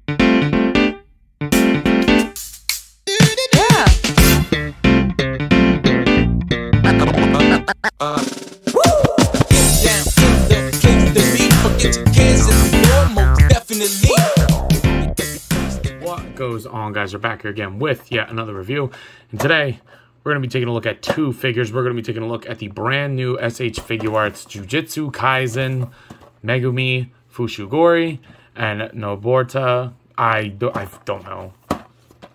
What goes on, guys? We're back here again with yet another review, and today we're going to be taking a look at two figures. We're going to be taking a look at the brand new SH Figuarts Jujutsu Kaisen Megumi Fushigori and Nobara. I don't know.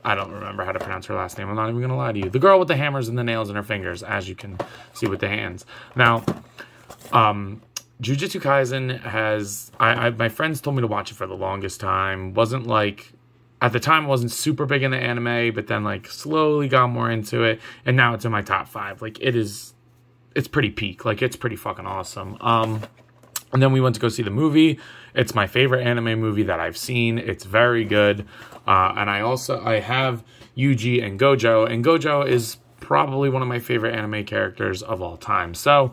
I don't remember how to pronounce her last name. I'm not even going to lie to you. The girl with the hammers and the nails in her fingers, as you can see with the hands. Now, Jujutsu Kaisen has... my friends told me to watch it for the longest time. Wasn't like... At the time, I wasn't super big in the anime, but then, like, slowly got more into it. And now it's in my top 5. Like, it's pretty peak. Like, it's pretty fucking awesome. And then we went to go see the movie. It's my favorite anime movie that I've seen. It's very good. And I have Yuji and Gojo. And Gojo is probably one of my favorite anime characters of all time. So,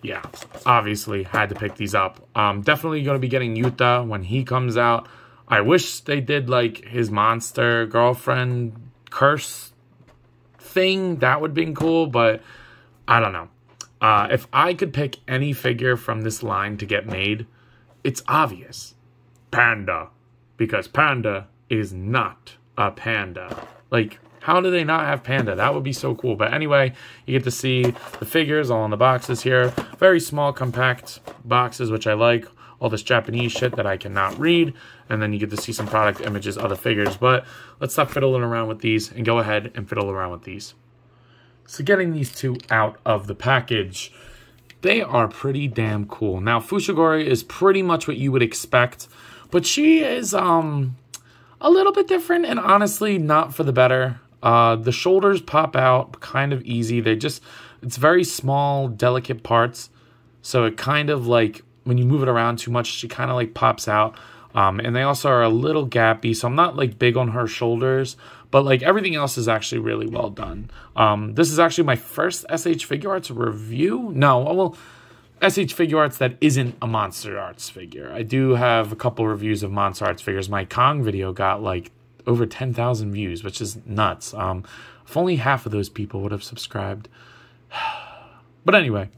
yeah, obviously had to pick these up. Definitely going to be getting Yuta when he comes out. I wish they did, like, his monster girlfriend curse thing. That would have been cool, but I don't know. If I could pick any figure from this line to get made, it's obvious. Panda. Because Panda is not a panda. Like, how do they not have Panda? That would be so cool. But anyway, you get to see the figures all in the boxes here. Very small, compact boxes, which I like. All this Japanese shit that I cannot read. And then you get to see some product images of the figures. But let's stop fiddling around with these and go ahead and fiddle around with these. So getting these two out of the package, they are pretty damn cool. Now, Fushigori is pretty much what you would expect. But she is a little bit different and honestly not for the better. The shoulders pop out kind of easy. It's very small, delicate parts. So it kind of like... when you move it around too much, she kind of like pops out. And they also are a little gappy, so I'm not like big on her shoulders, but like everything else is actually really well done. This is actually my first SH Figuarts review. No, well, SH Figuarts that isn't a Monster Arts figure. I do have a couple reviews of Monster Arts figures. My Kong video got like over 10,000 views, which is nuts. If only half of those people would have subscribed. But anyway,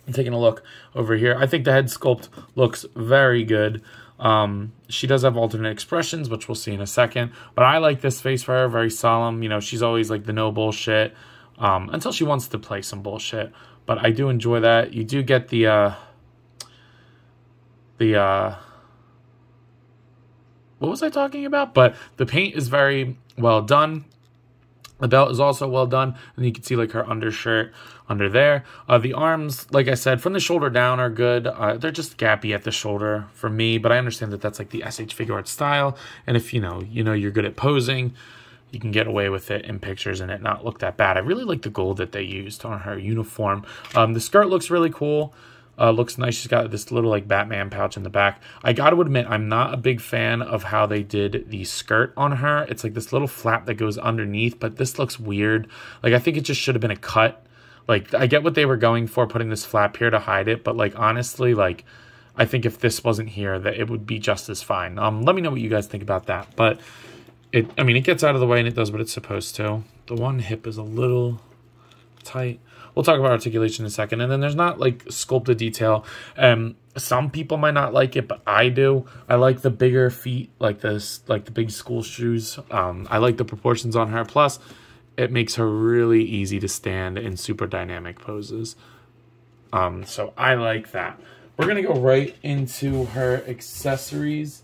I'm taking a look over here. I think the head sculpt looks very good. She does have alternate expressions, which we'll see in a second. But I like this face for her, very solemn. You know, she's always like the no bullshit until she wants to play some bullshit. But I do enjoy that. You do get what was I talking about? But the paint is very well done. The belt is also well done, and you can see like her undershirt under there. The arms, like I said, from the shoulder down are good. They're just gappy at the shoulder for me, but I understand that that's like the SH Figuarts style. And if you know you're good at posing, you can get away with it in pictures and it not look that bad. I really like the gold that they used on her uniform. The skirt looks really cool. Looks nice. She's got this little like Batman pouch in the back. I got to admit, I'm not a big fan of how they did the skirt on her. It's like this little flap that goes underneath, but this looks weird. Like, I think it just should have been a cut. Like, I get what they were going for, putting this flap here to hide it, but like, honestly, like, I think if this wasn't here, that it would be just as fine. Let me know what you guys think about that. But I mean, it gets out of the way and it does what it's supposed to. The one hip is a little tight. We'll talk about articulation in a second. And then there's not like sculpted detail. Some people might not like it, but I do. I like the bigger feet, like this, like the big school shoes. I like the proportions on her. Plus, it makes her really easy to stand in super dynamic poses. So I like that. We're going to go right into her accessories.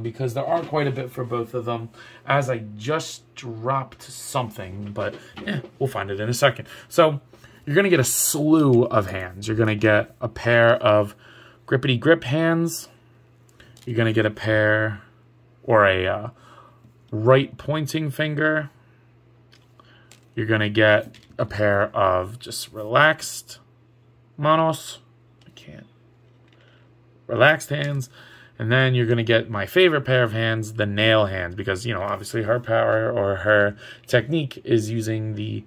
Because there are quite a bit for both of them, as I just dropped something, but yeah, we'll find it in a second. So you're going to get a slew of hands. You're going to get a pair of grippity grip hands. You're going to get a pair or a right pointing finger. You're going to get a pair of just relaxed manos. Relaxed hands. And then you're going to get my favorite pair of hands, the nail hands, because, you know, obviously her power or her technique is using the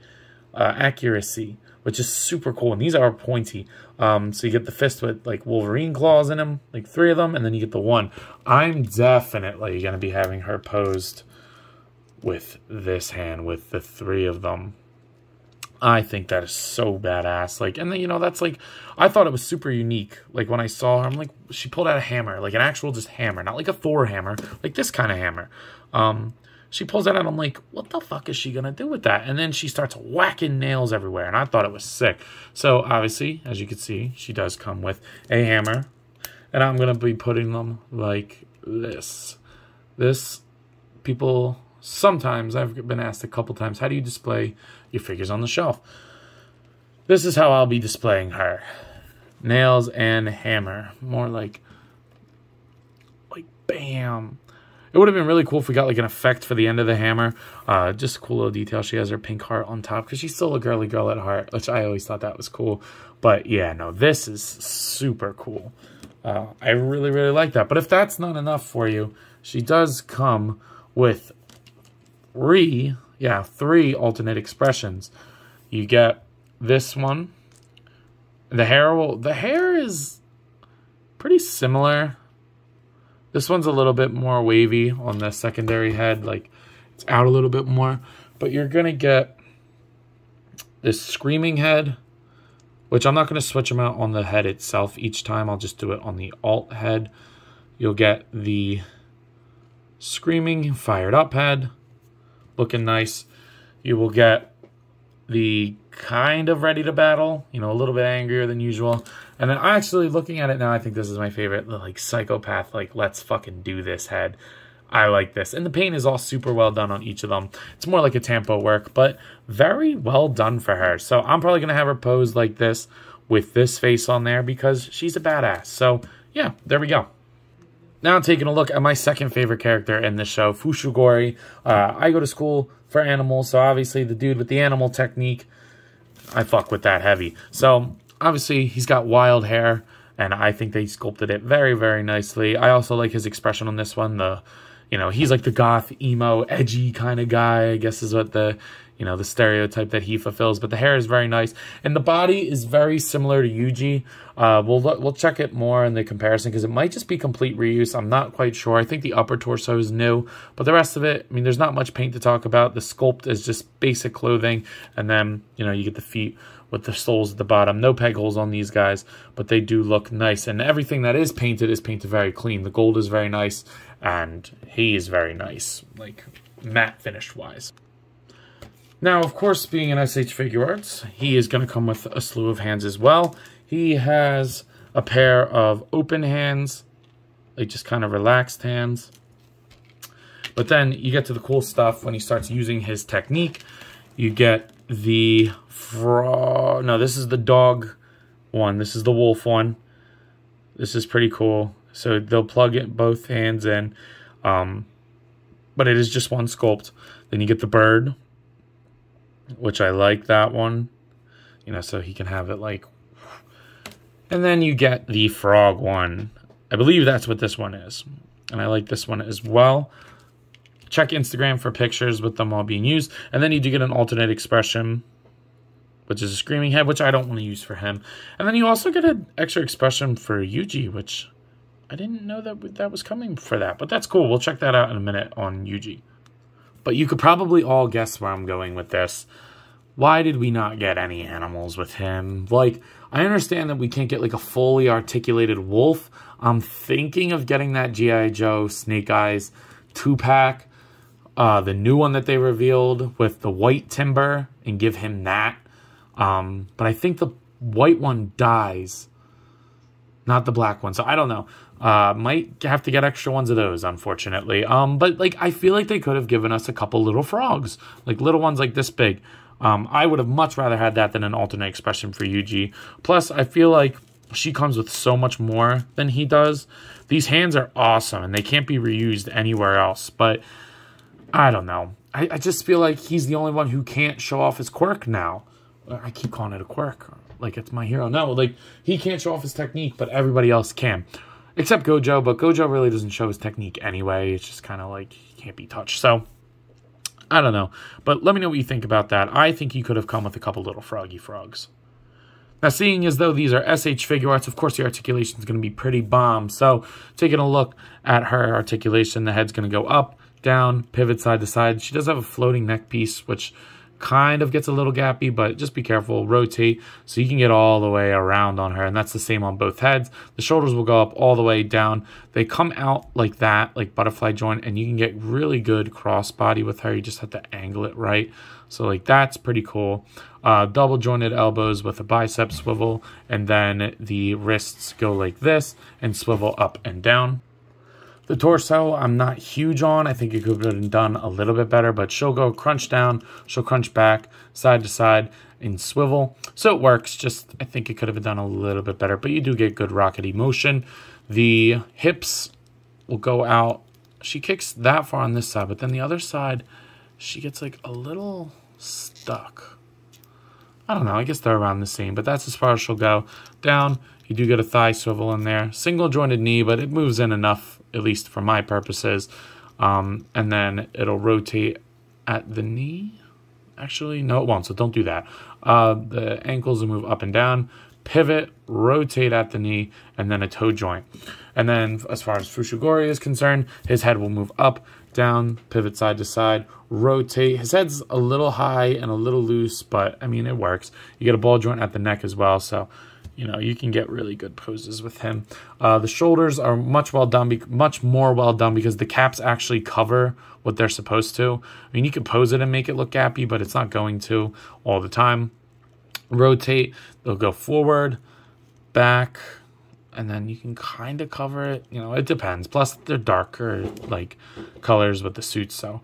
accuracy, which is super cool. And these are pointy. So you get the fist with like Wolverine claws in them, like 3 of them, and then you get the 1. I'm definitely going to be having her posed with this hand with the 3 of them. I think that is so badass. Like, and then, you know, that's like, I thought it was super unique. Like, when I saw her, I'm like, she pulled out a hammer, like an actual just hammer, not like a Thor hammer, like this kind of hammer. She pulls that out, I'm like, what the fuck is she gonna do with that? And then she starts whacking nails everywhere, and I thought it was sick. So, obviously, as you can see, she does come with a hammer, and I'm gonna be putting them like this. People, sometimes, I've been asked a couple times, how do you display your figures on the shelf? This is how I'll be displaying her. Nails and hammer. More like bam. It would have been really cool if we got like an effect for the end of the hammer. Just a cool little detail. She has her pink heart on top because she's still a girly girl at heart, which I always thought that was cool. But yeah, no, this is super cool. I really, really like that. But if that's not enough for you, she does come with 3 alternate expressions. You get this one. The hair is pretty similar. This one's a little bit more wavy on the secondary head, like it's out a little bit more. But you're gonna get this screaming head, which I'm not gonna switch them out on the head itself each time. I'll just do it on the alt head. You'll get the screaming fired up head, looking nice. You will get the kind of ready to battle, you know, a little bit angrier than usual. And then actually looking at it now, I think this is my favorite, the like psychopath, like let's fucking do this head. I like this. And the paint is all super well done on each of them. It's more like a tempo work, but very well done for her. So I'm probably going to have her pose like this with this face on there because she's a badass. So yeah, there we go. Now taking a look at my second favorite character in this show, Fushigori. I go to school for animals, so obviously the dude with the animal technique, I fuck with that heavy. So obviously he's got wild hair, and I think they sculpted it very, very nicely. I also like his expression on this one. He's like the goth, emo, edgy kind of guy, I guess is what the stereotype that he fulfills. But the hair is very nice. And the body is very similar to Yuji. We'll check it more in the comparison because it might just be complete reuse. I'm not quite sure. I think the upper torso is new. But the rest of it, I mean, there's not much paint to talk about. The sculpt is just basic clothing. And then, you get the feet with the soles at the bottom. No peg holes on these guys, but they do look nice. And everything that is painted very clean. The gold is very nice, and he is very nice, like matte finish-wise. Now, of course, being an SH Figuarts, he is going to come with a slew of hands as well. He has a pair of open hands, like just kind of relaxed hands. But then you get to the cool stuff when he starts using his technique. You get the frog. No, this is the dog one. This is the wolf one. This is pretty cool. So they'll plug it both hands in. But it is just one sculpt. Then you get the bird, which I like that one. So he can have it like... And then you get the frog one. I believe that's what this one is. And I like this one as well. Check Instagram for pictures with them all being used. And then you do get an alternate expression, which is a screaming head, which I don't want to use for him. And then you also get an extra expression for Yuji, which I didn't know that was coming for that. But that's cool. We'll check that out in a minute on Yuji. But you could probably all guess where I'm going with this. Why did we not get any animals with him? Like, I understand that we can't get like a fully articulated wolf. I'm thinking of getting that G.I. Joe Snake Eyes 2-pack. The new one that they revealed with the white timber, and give him that. But I think the white one dies, not the black one. So I don't know. Might have to get extra ones of those, unfortunately. But like, I feel like they could have given us a couple little frogs, like little ones like this big. I would have much rather had that than an alternate expression for Yuji. Plus, I feel like she comes with so much more than he does. These hands are awesome, and they can't be reused anywhere else. But I don't know. I just feel like he's the only one who can't show off his quirk now. I keep calling it a quirk, like it's my hero. No, like, he can't show off his technique, but everybody else can. Except Gojo, but Gojo really doesn't show his technique anyway. It's just kind of like, he can't be touched. So, I don't know. But let me know what you think about that. I think he could have come with a couple little froggy frogs. Now, seeing as though these are SH Figuarts, of course the articulation is going to be pretty bomb. So, taking a look at her articulation, the head's going to go up, down, pivot side to side. She does have a floating neck piece, which kind of gets a little gappy, but just be careful. Rotate so you can get all the way around on her, and that's the same on both heads. The shoulders will go up all the way down. They come out like that, like butterfly joint, and you can get really good crossbody with her. You just have to angle it right. So like that's pretty cool. Double jointed elbows with a bicep swivel, and then the wrists go like this and swivel up and down. The torso, I'm not huge on. I think it could have been done a little bit better, but she'll go crunch down, she'll crunch back, side to side, and swivel. So it works, just I think it could have been done a little bit better, but you do get good rockety motion. The hips will go out. She kicks that far on this side, but then the other side, she gets like a little stuck. I don't know, I guess they're around the same, but that's as far as she'll go. Down, you do get a thigh swivel in there. Single jointed knee, but it moves in enough, at least for my purposes. And then it'll rotate at the knee. Actually, no, it won't, so don't do that. The ankles will move up and down, pivot, rotate at the knee, and then a toe joint. And then as far as Fushigori is concerned, his head will move up, down, pivot side to side, rotate. His head's a little high and a little loose, but I mean, it works. You get a ball joint at the neck as well, so you know, you can get really good poses with him. The shoulders are much more well done because the caps actually cover what they're supposed to. I mean, you can pose it and make it look gappy, but it's not going to all the time. Rotate, they'll go forward, back, and then you can kind of cover it. You know, it depends. Plus, they're darker, like, colors with the suits, so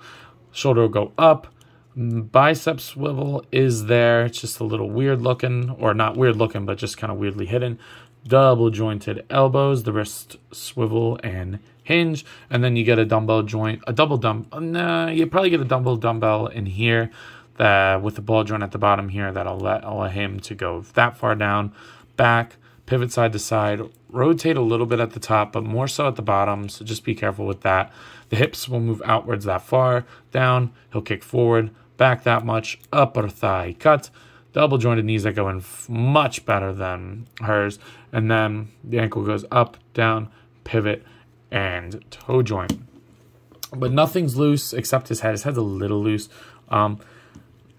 shoulder will go up. Bicep swivel is there. It's just a little weird looking, or not weird looking, but just kind of weirdly hidden. Double jointed elbows, the wrist swivel and hinge, and then you get a dumbbell joint, a double dumbbell. You probably get a double dumbbell in here with the ball joint at the bottom here that'll allow him to go that far down. Back, pivot side to side, rotate a little bit at the top, but more so at the bottom, so just be careful with that. The hips will move outwards that far, down, he'll kick forward, back that much, upper thigh cut, double jointed knees that go in much better than hers, and then the ankle goes up, down, pivot, and toe joint. But nothing's loose except his head. His head's a little loose.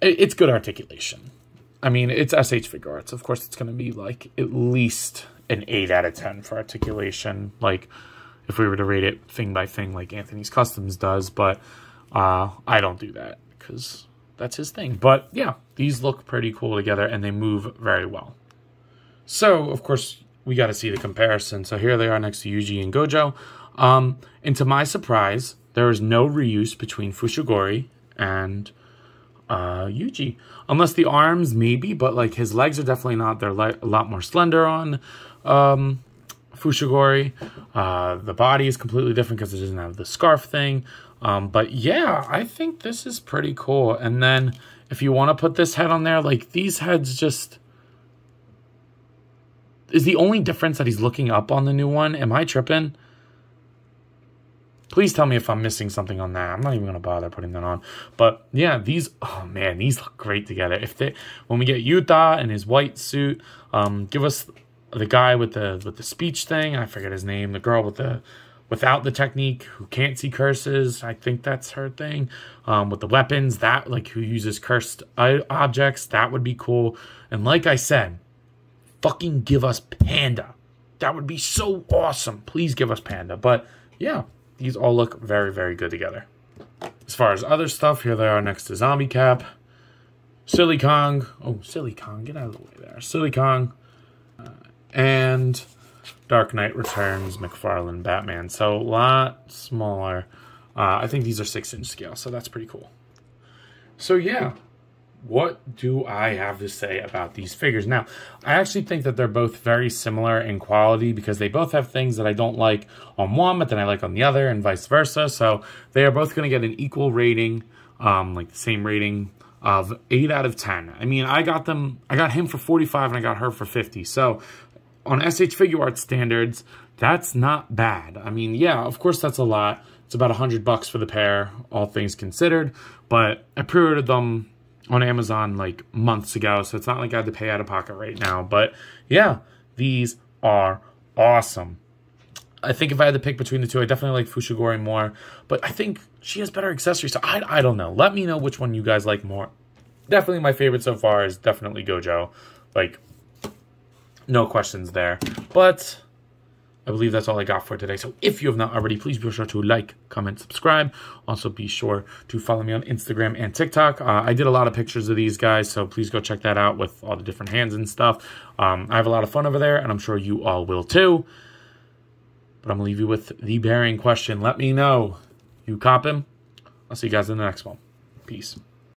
It's good articulation. I mean, it's SH Figuarts. Of course, it's going to be like at least an 8 out of 10 for articulation. Like, if we were to rate it thing by thing like Anthony's Customs does, but I don't do that because that's his thing. But yeah, these look pretty cool together and they move very well. So, of course, we got to see the comparison. So here they are next to Yuji and Gojo. And to my surprise, there is no reuse between Fushigori and Yuji. Unless the arms, maybe, but like his legs are definitely not. They're a lot more slender on Fushigori. The body is completely different because it doesn't have the scarf thing. But yeah, I think this is pretty cool. And then if you want to put this head on there, like these heads just... Is the only difference that he's looking up on the new one? Am I tripping? Please tell me if I'm missing something on that. I'm not even going to bother putting that on. But yeah, these... Oh man, these look great together. When we get Yuta in his white suit, give us the guy with the speech thing. I forget his name. The girl without the technique, who can't see curses. I think that's her thing. With the weapons, that like who uses cursed objects, that would be cool. And like I said, fucking give us Panda. That would be so awesome. Please give us Panda. But yeah, these all look very, very good together. As far as other stuff, here they are next to Zombie Cap, Silly Kong. Oh, Silly Kong, get out of the way there. Silly Kong. And Dark Knight Returns, McFarlane, Batman. So a lot smaller. I think these are 6-inch scale, so that's pretty cool. So yeah, what do I have to say about these figures? Now, I actually think that they're both very similar in quality because they both have things that I don't like on one, but then I like on the other, and vice versa. So they are both going to get an equal rating, like the same rating of 8 out of 10. I mean, I got him for 45 and I got her for 50. So on SH Figuarts standards, that's not bad. I mean, yeah, of course that's a lot. It's about $100 for the pair, all things considered. But I pre-ordered them on Amazon like months ago, so it's not like I had to pay out of pocket right now. But yeah, these are awesome. I think if I had to pick between the two, I definitely like Fushigori more, but I think she has better accessories, so I don't know. Let me know which one you guys like more. Definitely my favorite so far is definitely Gojo. Like, no questions there. But I believe that's all I got for today. So if you have not already, please be sure to like, comment, subscribe. Also be sure to follow me on Instagram and TikTok. I did a lot of pictures of these guys, so please go check that out with all the different hands and stuff. I have a lot of fun over there, and I'm sure you all will too. But I'm going to leave you with the bearing question. Let me know. You cop him? I'll see you guys in the next one. Peace.